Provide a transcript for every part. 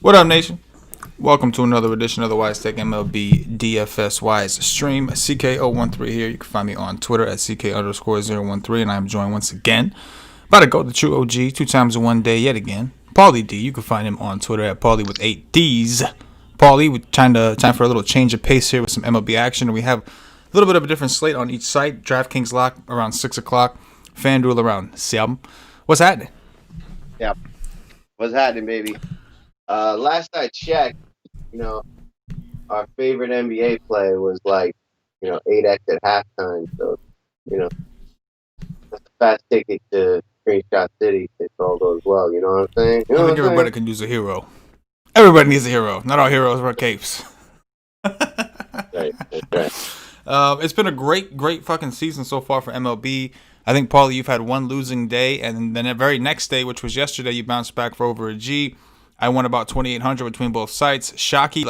What up, nation? Welcome to another edition of the Wise Tech MLB DFS Wise stream. CK013 here. You can find me on Twitter at CK_013, and I'm joined once again by the GOAT, the true OG, 2 times in 1 day yet again, Paulie D. You can find him on Twitter at Paulie with 8 Ds. Paulie, we're time for a little change of pace here with some MLB action, and we have a little bit of a different slate on each site. DraftKings lock around 6 o'clock, FanDuel around 7. What's happening? Yeah. What's happening, baby? Last I checked, our favorite NBA play was 8x at halftime. So, that's a fast ticket to Screenshot City if all goes well. You know what I'm saying? I think everybody can use a hero. Everybody needs a hero. Not all heroes wear capes. Right. It's been a great fucking season so far for MLB. I think, Paulie, you've had one losing day, and then the very next day, which was yesterday, you bounced back for over a G. I won about 2,800 between both sites. Shockey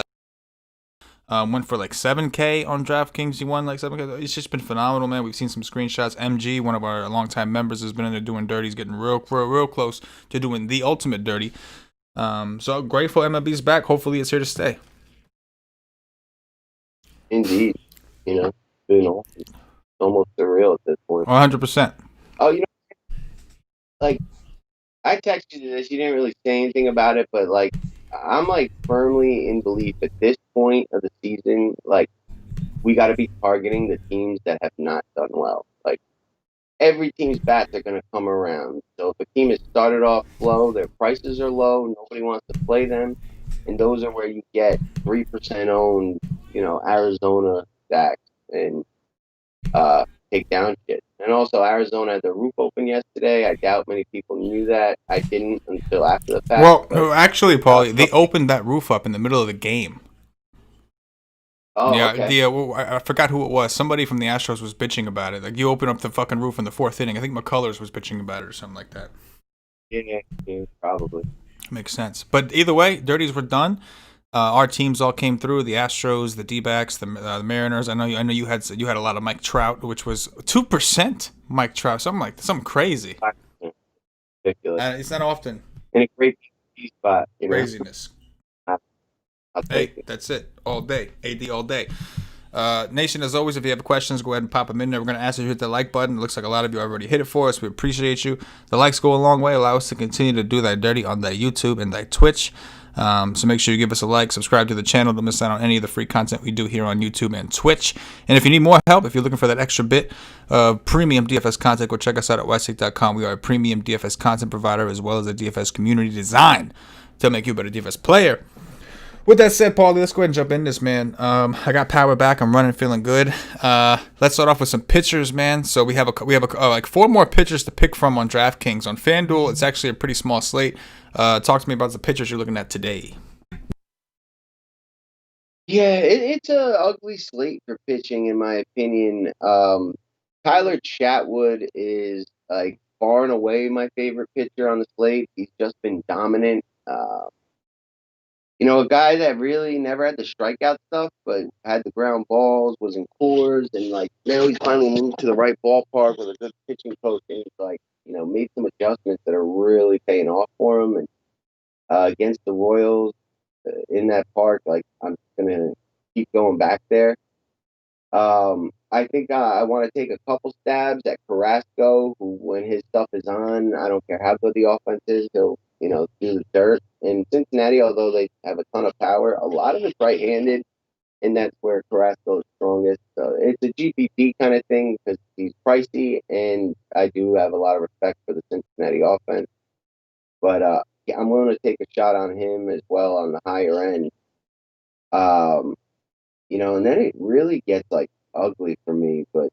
went for like 7K on DraftKings. He won like 7K. It's just been phenomenal, man. We've seen some screenshots. MG, one of our longtime members, has been in there doing dirty. He's getting real close to doing the ultimate dirty. So grateful MLB's back. Hopefully it's here to stay. Indeed. It's almost surreal at this point. 100%. Oh, I texted you this. You didn't really say anything about it, but I'm firmly in belief at this point of the season, we got to be targeting the teams that have not done well. Every team's bats are going to come around. So if a team has started off slow, their prices are low, nobody wants to play them, and those are where you get 3% owned, Arizona stacks and take down shit. And also, Arizona had the roof open yesterday. I doubt many people knew that. I didn't until after the fact. Well, actually, Paulie, they opened that roof up in the middle of the game. Oh, yeah, okay. I forgot who it was. Somebody from the Astros was bitching about it. You open up the fucking roof in the 4th inning. I think McCullers was bitching about it or something like that. Yeah, probably. Makes sense. But either way, dirties were done. Our teams all came through: the Astros, the D-backs, the Mariners. I know you had a lot of Mike Trout, which was 2% Mike Trout. Something crazy. Ridiculous. It's not often. In a great spot. Craziness. Hey, that's it. All day. AD all day. Nation, as always, if you have questions, go ahead and pop them in there. We're going to ask you to hit the like button. It looks like a lot of you already hit it for us. We appreciate you. The likes go a long way. Allow us to continue to do that dirty on that YouTube and that Twitch. So make sure you give us a like, subscribe to the channel. Don't miss out on any of the free content we do here on YouTube and Twitch. And if you need more help, if you're looking for that extra bit of premium DFS content, go check us out at westtech.com. We are a premium DFS content provider as well as a DFS community designed to make you a better DFS player. With that said, Paulie, let's go ahead and jump in this, man. I got power back. I'm running, feeling good. Let's start off with some pitchers, man. So we have like 4 more pitchers to pick from on DraftKings. On FanDuel, it's actually a pretty small slate. Talk to me about the pitchers you're looking at today. Yeah, it's a ugly slate for pitching, in my opinion. Tyler Chatwood is far and away my favorite pitcher on the slate. He's just been dominant. A guy that really never had the strikeout stuff, but had the ground balls, was in Coors, and now he's finally moved to the right ballpark with a good pitching coach, and he's made some adjustments that are really paying off for him. And against the Royals in that park, I'm gonna keep going back there. I think I want to take a couple stabs at Carrasco, who, when his stuff is on, I don't care how good the offense is, he'll do the dirt. And Cincinnati, although they have a ton of power, a lot of it's right-handed, and that's where Carrasco is strongest. So it's a GPP kind of thing because he's pricey, and I do have a lot of respect for the Cincinnati offense. But yeah, I'm willing to take a shot on him as well on the higher end. And then it really gets ugly for me, but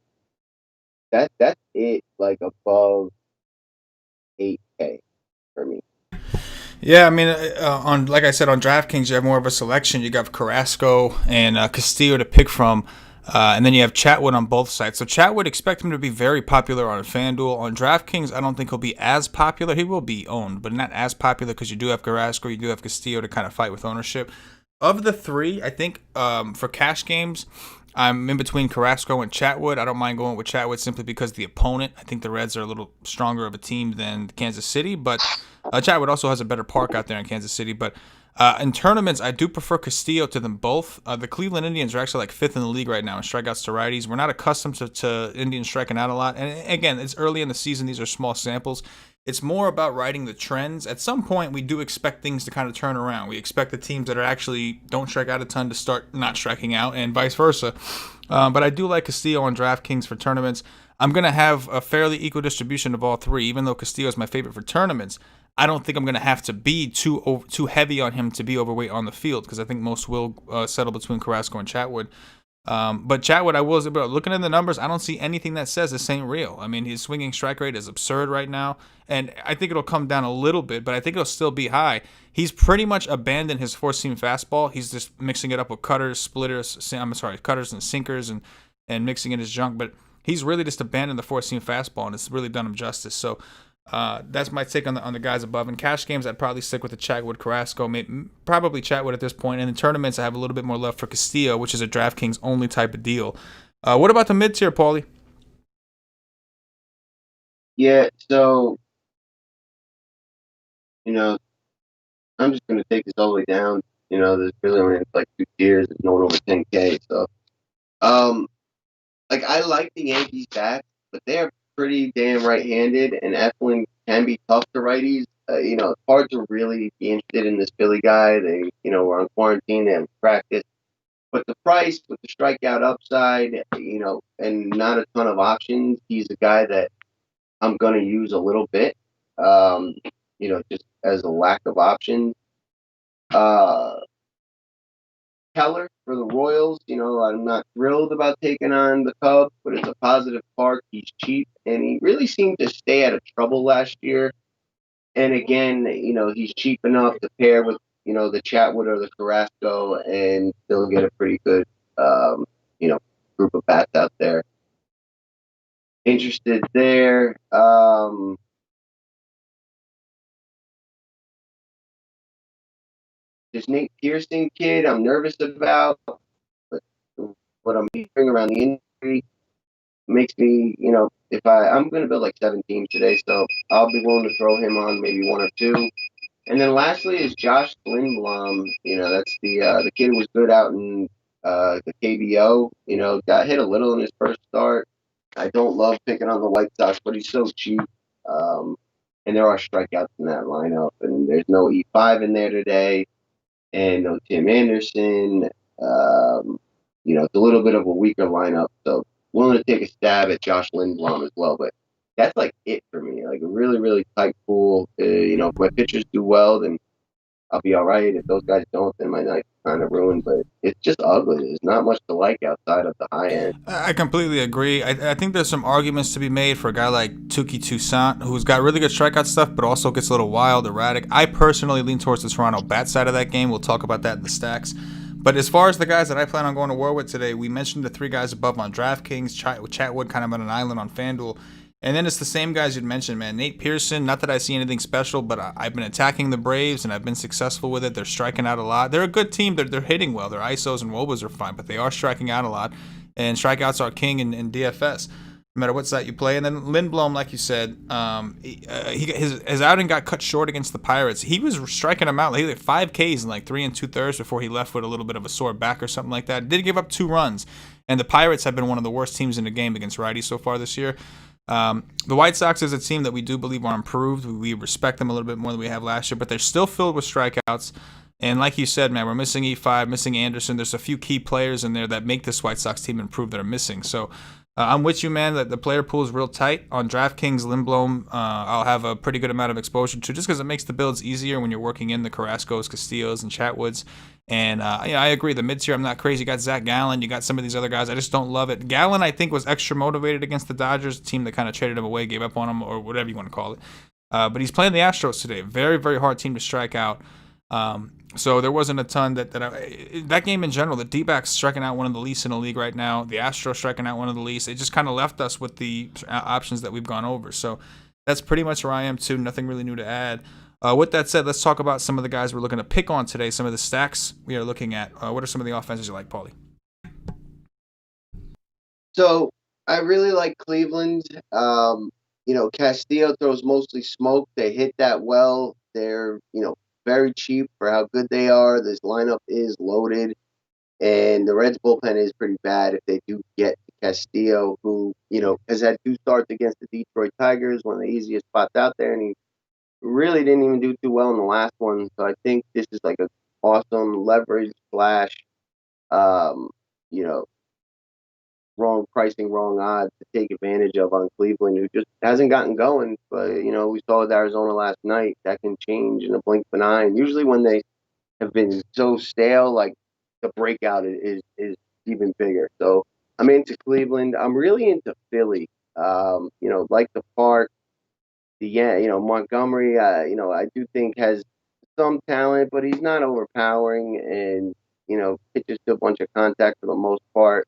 that's it, above 8K for me. Yeah, I mean, like I said, on DraftKings, you have more of a selection. You got Carrasco and Castillo to pick from, and then you have Chatwood on both sides. So Chatwood, expect him to be very popular on FanDuel. On DraftKings, I don't think he'll be as popular. He will be owned, but not as popular because you do have Carrasco, you do have Castillo to kind of fight with ownership. Of the 3, I think for cash games, I'm in between Carrasco and Chatwood. I don't mind going with Chatwood simply because the opponent. I think the Reds are a little stronger of a team than Kansas City, but Chatwood also has a better park out there in Kansas City. But In tournaments, I do prefer Castillo to them both. The Cleveland Indians are actually like 5th in the league right now in strikeouts to righties. We're not accustomed to Indians striking out a lot. And again, it's early in the season. These are small samples. It's more about riding the trends. At some point, we do expect things to kind of turn around. We expect the teams that are actually don't strike out a ton to start not striking out, and vice versa. But I do like Castillo on DraftKings for tournaments. I'm going to have a fairly equal distribution of all three, even though Castillo is my favorite for tournaments. I don't think I'm going to have to be too heavy on him to be overweight on the field, because I think most will settle between Carrasco and Chatwood. But Chatwood, I was looking at the numbers. I don't see anything that says this ain't real. I mean, his swinging strike rate is absurd right now, and I think it'll come down a little bit, but I think it'll still be high. He's pretty much abandoned his four-seam fastball. He's just mixing it up with cutters, cutters and sinkers, and mixing in his junk. But he's really just abandoned the four-seam fastball, and it's really done him justice. So that's my take on the guys above. In cash games, I'd probably stick with the Chatwood Carrasco, probably Chatwood at this point. And in tournaments, I have a little bit more love for Castillo, which is a DraftKings only type of deal. What about the mid tier, Paulie? Yeah, so I'm just gonna take this all the way down. There's really only like 2 tiers. There's no one over 10K. So, like I like the Yankees back, but they're pretty damn right-handed, and Eflin can be tough to righties. It's hard to really be interested in this Philly guy. They, were on quarantine, they haven't practiced. But the price with the strikeout upside, and not a ton of options, he's a guy that I'm going to use a little bit, just as a lack of options. Uh, Keller for the Royals, I'm not thrilled about taking on the Cubs, but it's a positive park. He's cheap, and he really seemed to stay out of trouble last year. And again, he's cheap enough to pair with, the Chatwood or the Carrasco and still get a pretty good, group of bats out there. Interested there. This Nate Pearson kid, I'm nervous about, but what I'm hearing around the industry makes me, if I'm going to build like 7 teams today, so I'll be willing to throw him on maybe 1 or 2. And then lastly is Josh Glenglum. That's the kid who was good out in the KBO. Got hit a little in his first start. I don't love picking on the White Sox, but he's so cheap. And there are strikeouts in that lineup, and there's no E5 in there today, and no Tim Anderson. It's a little bit of a weaker lineup, so willing to take a stab at Josh Lindblom as well, but that's like it for me. Like a really, really tight pool. If my pitchers do well, then I'll be all right. If those guys don't, then my night's kind of ruined. But it's just ugly. There's not much to like outside of the high end. I completely agree. I think there's some arguments to be made for a guy like Tuki Toussaint, who's got really good strikeout stuff, but also gets a little wild, erratic. I personally lean towards the Toronto bat side of that game. We'll talk about that in the stacks. But as far as the guys that I plan on going to war with today, we mentioned the 3 guys above on DraftKings, Chatwood kind of on an island on FanDuel. And then it's the same guys you'd mentioned, man. Nate Pearson, not that I see anything special, but I've been attacking the Braves, and I've been successful with it. They're striking out a lot. They're a good team. They're hitting well. Their ISOs and WOBAs are fine, but they are striking out a lot. And strikeouts are king in DFS, no matter what site you play. And then Lindblom, like you said, his outing got cut short against the Pirates. He was striking them out. He had 5 Ks in like 3 2/3 before he left with a little bit of a sore back or something like that. Did give up 2 runs. And the Pirates have been one of the worst teams in the game against righties so far this year. The White Sox is a team that we do believe are improved. We respect them a little bit more than we have last year, but they're still filled with strikeouts. And like you said, man, we're missing E5, missing Anderson. There's a few key players in there that make this White Sox team improve that are missing. So I'm with you, man, that the player pool is real tight. On DraftKings, Lindblom, I'll have a pretty good amount of exposure to just because it makes the builds easier when you're working in the Carrascos, Castillos, and Chatwoods. And I agree. The mid-tier, I'm not crazy. You got Zach Gallen. You got some of these other guys. I just don't love it. Gallen, I think, was extra motivated against the Dodgers, a team that kind of traded him away, gave up on him, or whatever you want to call it. But he's playing the Astros today. Very, very hard team to strike out. So there wasn't a ton that game in general. The D-backs striking out one of the least in the league right now. The Astros striking out one of the least. It just kind of left us with the options that we've gone over. So that's pretty much where I am too. Nothing really new to add. With that said, let's talk about some of the guys we're looking to pick on today. Some of the stacks we are looking at. What are some of the offenses you like, Paulie? So I really like Cleveland. Castillo throws mostly smoke. They hit that well. They're, very cheap for how good they are. This lineup is loaded, and the Reds bullpen is pretty bad if they do get Castillo, who, has had 2 starts against the Detroit Tigers, one of the easiest spots out there, and he really didn't even do too well in the last one. So I think this is like a awesome leverage slash, um, you know, wrong pricing, wrong odds to take advantage of on Cleveland, who just hasn't gotten going. But, we saw with Arizona last night, that can change in a blink of an eye. And usually when they have been so stale, like the breakout is even bigger. So I'm into Cleveland. I'm really into Philly. Like the Park, Montgomery, I do think has some talent, but he's not overpowering and, pitches to a bunch of contact for the most part.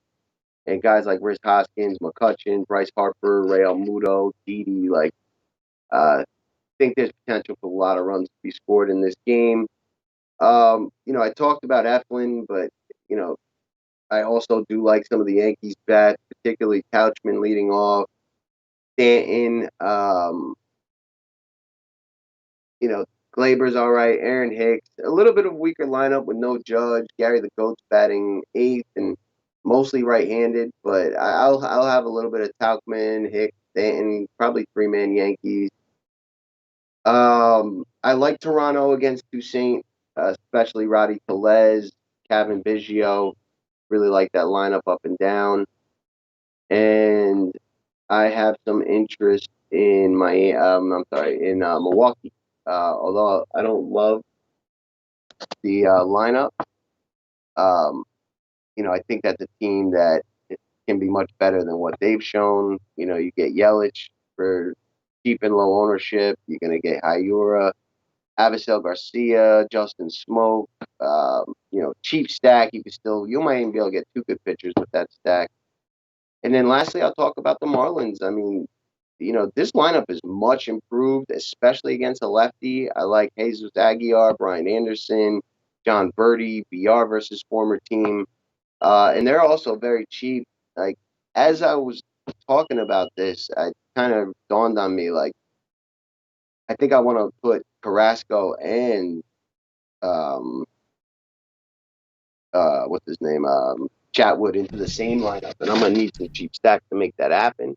And guys like Rhys Hoskins, McCutchen, Bryce Harper, Ray Almudo, Didi, think there's potential for a lot of runs to be scored in this game. I talked about Eflin, but, I also do like some of the Yankees bats, particularly Couchman leading off, Stanton, Glaber's all right, Aaron Hicks, a little bit of a weaker lineup with no Judge, Gary the Goat's batting 8th and mostly right-handed, but I'll have a little bit of Tauchman, Hicks, Stanton, probably 3-man Yankees. I like Toronto against Toussaint, especially Roddy Tellez, Kevin Biggio. Really like that lineup up and down. And I have some interest in Milwaukee. Although I don't love the lineup, I think that's a team that can be much better than what they've shown. You get Yelich for cheap and low ownership. You're going to get Hayura, Avisel Garcia, Justin Smoke. Cheap stack. You might even be able to get 2 good pitchers with that stack. And then lastly, I'll talk about the Marlins. I mean, this lineup is much improved, especially against a lefty. I like Jesus Aguilar, Brian Anderson, John Birdie, BR versus former team. And they're also very cheap. Like, as I was talking about this, it kind of dawned on me, I think I want to put Carrasco and, what's his name, Chatwood into the same lineup. And I'm going to need some cheap stacks to make that happen.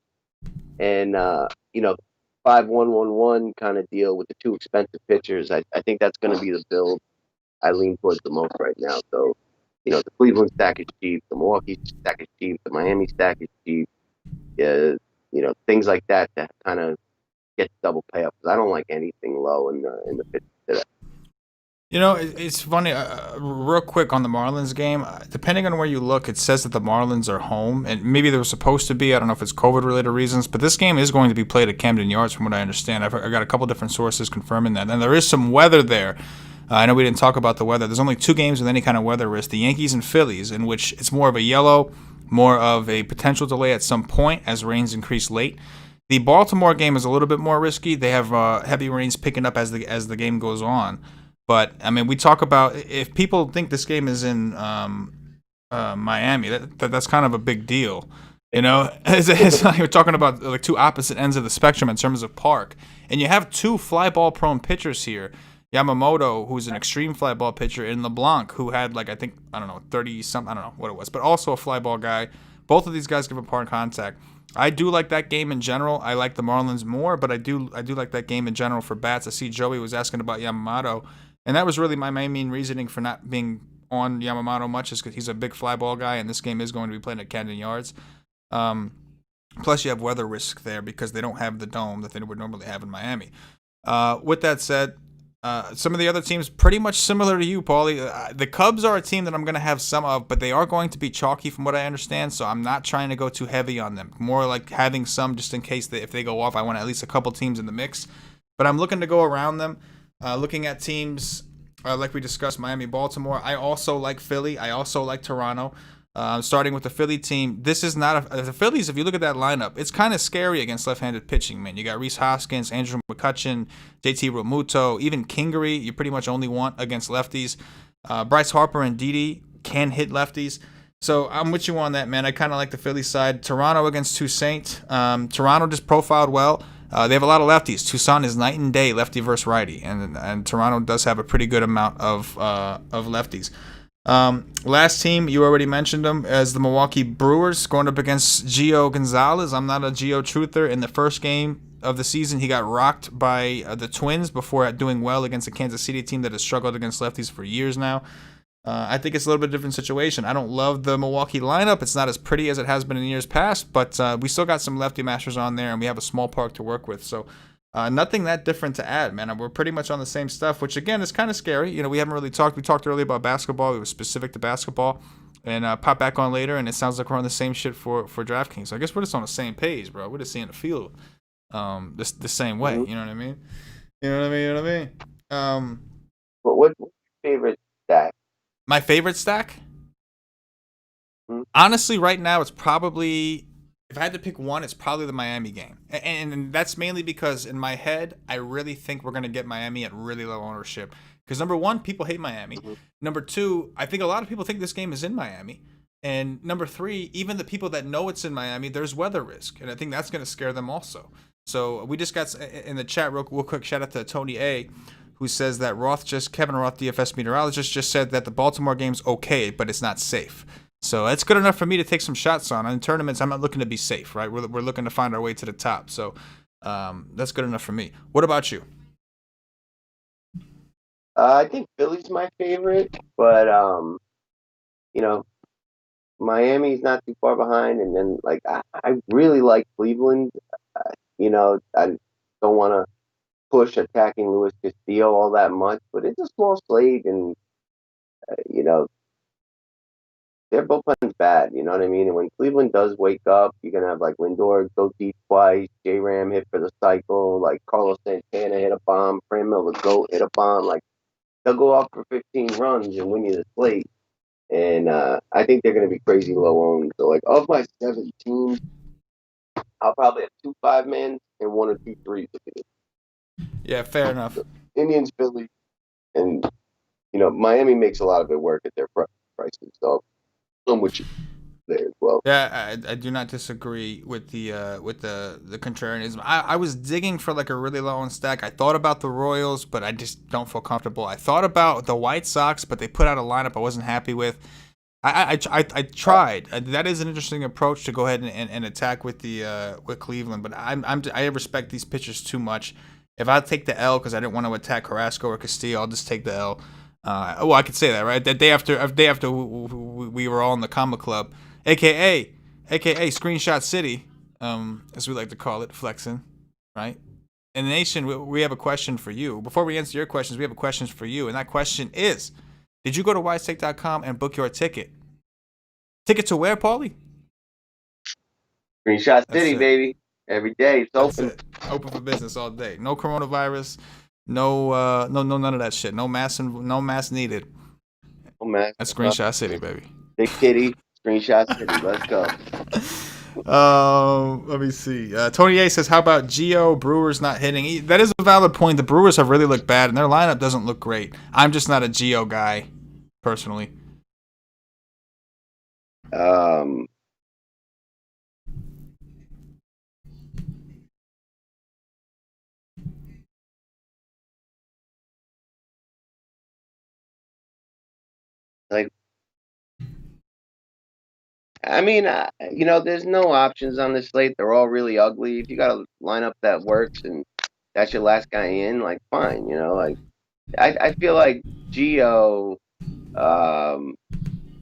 And, 5-1-1-1 kind of deal with the 2 expensive pitchers. I think that's going to be the build I lean towards the most right now. So, the Cleveland stack is cheap, the Milwaukee stack is cheap, the Miami stack is cheap. Things like that kind of get double payoff. Because I don't like anything low in the pitch today. It's funny. Real quick on the Marlins game, depending on where you look, it says that the Marlins are home, and maybe they were supposed to be. I don't know if it's COVID-related reasons, but this game is going to be played at Camden Yards, from what I understand. I got a couple different sources confirming that, and there is some weather there. I know we didn't talk about the weather. There's only 2 games with any kind of weather risk: the Yankees and Phillies, in which it's more of a yellow, more of a potential delay at some point as rains increase late. The Baltimore game is a little bit more risky. They have heavy rains picking up as the game goes on. But, I mean, we talk about, if people think this game is in Miami, that's kind of a big deal. It's like we're talking about like 2 opposite ends of the spectrum in terms of park. And you have 2 fly ball prone pitchers here. Yamamoto, who's an extreme fly ball pitcher, and LeBlanc, who had 30-something, I don't know what it was, but also a fly ball guy. Both of these guys give apart contact. I do like that game in general. I like the Marlins more, but I do like that game in general for bats. I see Joey was asking about Yamamoto, and that was really my main reasoning for not being on Yamamoto much, is because he's a big fly ball guy, and this game is going to be played at Camden Yards. Plus, you have weather risk there because they don't have the dome that they would normally have in Miami. With that said, some of the other teams pretty much similar to you, Paulie. The Cubs are a team that I'm going to have some of, but they are going to be chalky from what I understand, so I'm not trying to go too heavy on them. More like having some just in case if they go off, I want at least a couple teams in the mix. But I'm looking to go around them, looking at teams like we discussed, Miami, Baltimore. I also like Philly. I also like Toronto. Starting with the Philly team, this is not the Phillies. If you look at that lineup, it's kind of scary against left-handed pitching, man. You got Rhys Hoskins, Andrew McCutchen, JT Realmuto, even Kingery. You pretty much only want against lefties. Bryce Harper and Didi can hit lefties. So I'm with you on that, man. I kind of like the Philly side. Toronto against Toussaint. Toronto just profiled well. They have a lot of lefties. Tucson is night and day lefty versus righty, and Toronto does have a pretty good amount of lefties. Last team, you already mentioned them, as the Milwaukee Brewers going up against Gio Gonzalez. I'm not a Gio truther. In the first game of the season, he got rocked by the Twins before doing well against the Kansas City team that has struggled against lefties for years now. I think it's a little bit different situation. I don't love the Milwaukee lineup. It's not as pretty as it has been in years past, but we still got some lefty masters on there, and we have a small park to work with. So nothing that different to add, man. We're pretty much on the same stuff, which, again, is kind of scary. You know, we haven't really talked. We talked earlier about basketball. It was specific to basketball. And pop back on later, and it sounds like we're on the same shit for DraftKings. So I guess we're just on the same page, bro. We're just seeing the field the same way. You know what I mean? You know what I mean? But what's your favorite stack? My favorite stack? Honestly, right now, it's probably, if I had to pick one, it's probably the Miami game. And that's mainly because in my head, I really think we're going to get Miami at really low ownership. Because number one, people hate Miami. Number two, I think a lot of people think this game is in Miami. And number three, even the people that know it's in Miami, there's weather risk. And I think that's going to scare them also. So we just got in the chat real quick, shout out to Tony A, who says that Kevin Roth, DFS meteorologist, just said that the Baltimore game's okay, but it's not safe. So that's good enough for me to take some shots on. In tournaments, I'm not looking to be safe, right? We're looking to find our way to the top. So that's good enough for me. What about you? I think Philly's my favorite, but you know, Miami's not too far behind, and then like I really like Cleveland. You know, I don't want to push attacking Luis Castillo all that much, but it's a small slate, and you know, their bullpen's bad. You know what I mean? And when Cleveland does wake up, you're gonna have like Lindor go deep twice, J Ram hit for the cycle, like Carlos Santana hit a bomb, Franmil the GOAT hit a bomb, like. They'll go off for 15 runs and win you the slate. And I think they're going to be crazy low owned. So, like, of my 7 teams, I'll probably have 2 5-man and 1 or 2 3s. Yeah, fair enough. So, Indians, Philly, and, you know, Miami makes a lot of it work at their prices. So, I'm with you there as well. Yeah, I do not disagree with the contrarianism. I was digging for like a really low on stack. I thought about the Royals, but I just don't feel comfortable. I thought about the White Sox, but they put out a lineup I wasn't happy with. I tried. That is an interesting approach to go ahead and attack with Cleveland, but I respect these pitchers too much. If I take the L because I didn't want to attack Carrasco or Castillo, I'll just take the L. Well, I could say that, right? The day after we were all in the Comma Club. AKA Screenshot City, as we like to call it, flexing, right? In the nation, we have a question for you. Before we answer your questions, we have a question for you, and that question is, did you go to wisestake.com and book your ticket? Ticket to where, Paulie? Screenshot City, baby. Every day, it's open. Open for business all day. No coronavirus, no, none of that shit. No mask needed. No mask. That's Screenshot City, baby. Big kitty. Screenshot City. Let's go. Let me see. Tony A says, how about Gio? Brewers not hitting. That is a valid point. The Brewers have really looked bad, and their lineup doesn't look great. I'm just not a Gio guy, personally. Like, I mean, you know, there's no options on this slate. They're all really ugly. If you got a lineup that works and that's your last guy in, like, fine. You know, like, I feel like Gio,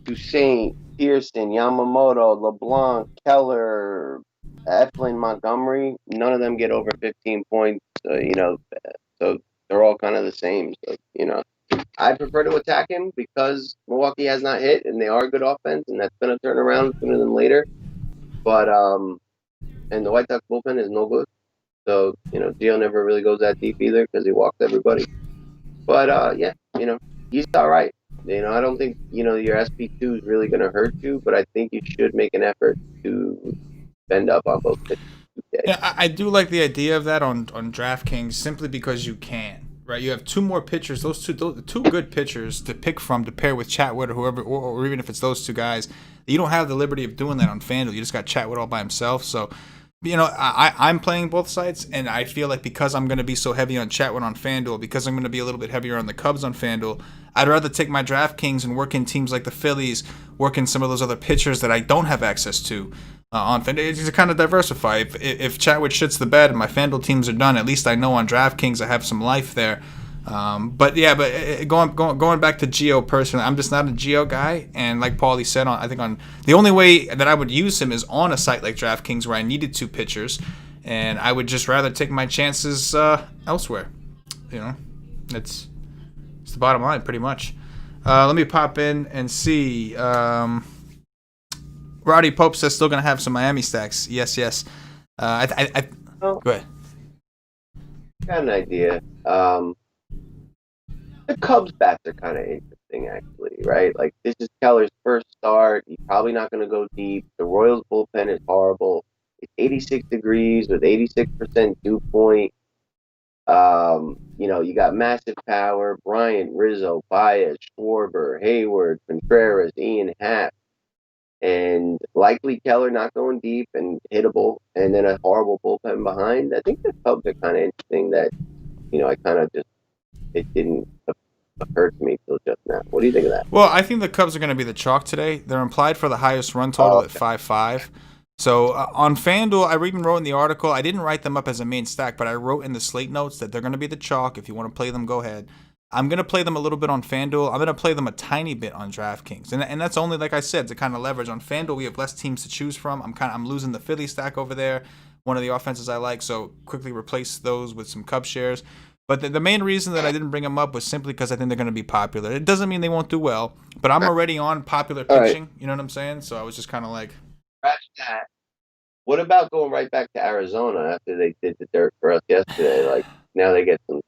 Toussaint, Pearson, Yamamoto, LeBlanc, Keller, Eflin, Montgomery, none of them get over 15 points. You know, so they're all kind of the same. So, you know. I prefer to attack him because Milwaukee has not hit, and they are a good offense, and that's going to turn around sooner than later. But and the White Sox bullpen is no good, so you know Gio never really goes that deep either because he walks everybody. But yeah, you know he's all right. You know I don't think you know your SP2 is really going to hurt you, but I think you should make an effort to bend up on both pitches. Yeah, I do like the idea of that on DraftKings simply because you can. Right, you have 2 more pitchers. Those two good pitchers to pick from to pair with Chatwood or whoever, or even if it's those 2 guys, you don't have the liberty of doing that on FanDuel. You just got Chatwood all by himself. So I'm playing both sides, and I feel like because I'm going to be so heavy on Chatwin on FanDuel, because I'm going to be a little bit heavier on the Cubs on FanDuel, I'd rather take my DraftKings and work in teams like the Phillies, work in some of those other pitchers that I don't have access to on FanDuel. It's to kind of diversify. If Chatwin shits the bed and my FanDuel teams are done, at least I know on DraftKings I have some life there. But going back to Geo personally, I'm just not a Geo guy, and like Paulie said, on the only way that I would use him is on a site like DraftKings where I needed 2 pitchers, and I would just rather take my chances elsewhere. It's the bottom line, pretty much. Let me pop in and see. Roddy Pope says still gonna have some Miami stacks. Yes. Go ahead. Got an idea. The Cubs bats are kind of interesting, actually, right? Like, this is Keller's first start. He's probably not going to go deep. The Royals bullpen is horrible. It's 86 degrees with 86% dew point. You got massive power. Bryant, Rizzo, Baez, Schwarber, Hayward, Contreras, Ian Happ. And likely Keller not going deep and hittable. And then a horrible bullpen behind. I think the Cubs are kind of interesting that, I kind of just, it didn't occur to me till just now. What do you think of that? Well, I think the Cubs are going to be the chalk today. They're implied for the highest run total at 5.5. So on FanDuel, I even wrote in the article, I didn't write them up as a main stack, but I wrote in the slate notes that they're going to be the chalk. If you want to play them, go ahead. I'm going to play them a little bit on FanDuel. I'm going to play them a tiny bit on DraftKings. And that's only, like I said, to kind of leverage. On FanDuel, we have less teams to choose from. I'm losing the Philly stack over there, one of the offenses I like, so quickly replace those with some Cubs shares. But the main reason that I didn't bring them up was simply because I think they're going to be popular. It doesn't mean they won't do well, but I'm already on popular pitching. Right. You know what I'm saying? So I was just kind of like... Scratch that. What about going right back to Arizona after they did the dirt for us yesterday? Like, now they get some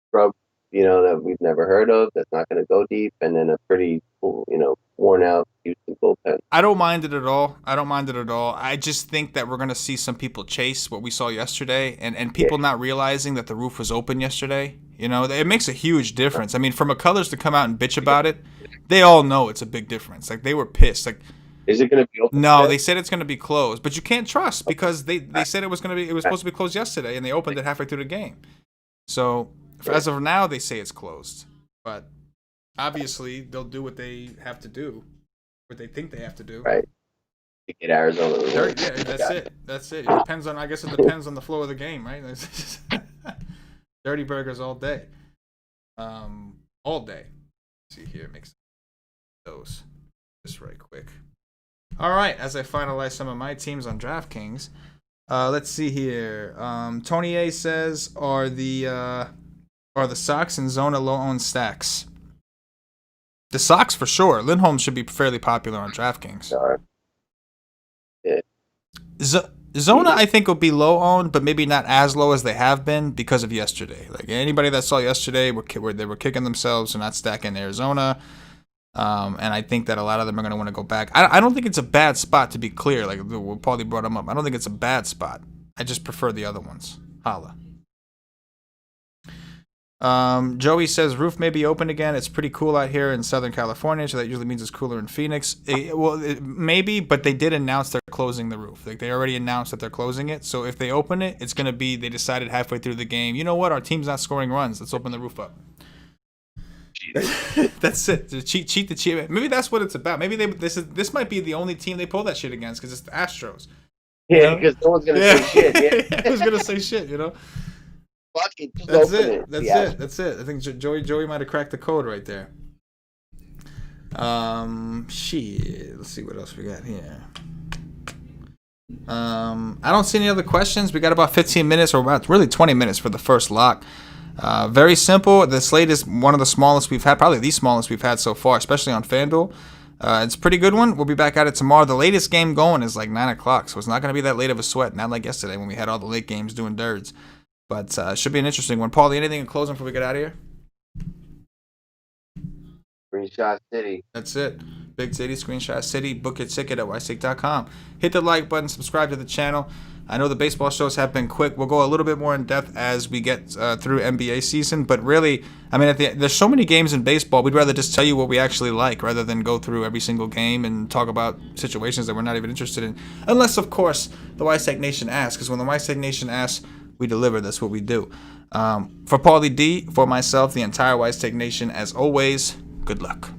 scrub, that we've never heard of, that's not going to go deep, and then a pretty, worn-out Houston bullpen. I don't mind it at all. I just think that we're going to see some people chase what we saw yesterday, and people not realizing that the roof was open yesterday. It makes a huge difference. I mean, for McCullers to come out and bitch about it, they all know it's a big difference. Like, they were pissed. Like, is it going to be open? No, they said it's going to be closed, but you can't trust because they said it was supposed to be closed yesterday, and they opened it halfway through the game. So as of now, they say it's closed, but obviously they'll do what they have to do, what they think they have to do. Right. To get Arizona. That's it. It depends on. I guess it depends on the flow of the game, right? Dirty burgers all day. All day. Let's see here, mix those just right quick. All right, as I finalize some of my teams on DraftKings, let's see here. Tony A says, are the Sox and Zona low-owned stacks? The Sox for sure. Lindholm should be fairly popular on DraftKings. Sorry. Yeah. Zona, I think, will be low-owned, but maybe not as low as they have been because of yesterday. Like, anybody that saw yesterday, where they were kicking themselves for not stacking Arizona. And I think that a lot of them are going to want to go back. I don't think it's a bad spot, to be clear. Like, Paulie brought them up. I don't think it's a bad spot. I just prefer the other ones. Holla. Joey says roof may be open again. It's pretty cool out here in Southern California, so that usually means it's cooler in Phoenix. Maybe, but they did announce they're closing the roof. Like, they already announced that they're closing it. So if they open it, it's going to be they decided halfway through the game, you know what? Our team's not scoring runs. Let's open the roof up. That's it. Cheat the cheat. Maybe that's what it's about. Maybe this might be the only team they pull that shit against because it's the Astros. Yeah, because no one's gonna say shit. Yeah. Who's gonna say shit? Fuck it. That's it. That's it. I think Joey might have cracked the code right there. Shit. Let's see what else we got here. I don't see any other questions. We got about 15 minutes, or about really 20 minutes for the first lock. Very simple. The slate is one of the smallest we've had, probably the smallest we've had so far, especially on FanDuel. It's a pretty good one. We'll be back at it tomorrow. The latest game going is like 9 o'clock, so it's not going to be that late of a sweat, not like yesterday when we had all the late games doing dirts. But it should be an interesting one. Paulie, anything in closing before we get out of here? Screenshot City. That's it. Big City, Screenshot City. Book your ticket at wisec.com. Hit the like button, subscribe to the channel. I know the baseball shows have been quick. We'll go a little bit more in depth as we get through NBA season. But really, I mean, there's so many games in baseball. We'd rather just tell you what we actually like rather than go through every single game and talk about situations that we're not even interested in. Unless, of course, the Wise Tech Nation asks. Because when the Wise Tech Nation asks, we deliver. That's what we do. For Paulie D, for myself, the entire Wise Tech Nation, as always, good luck.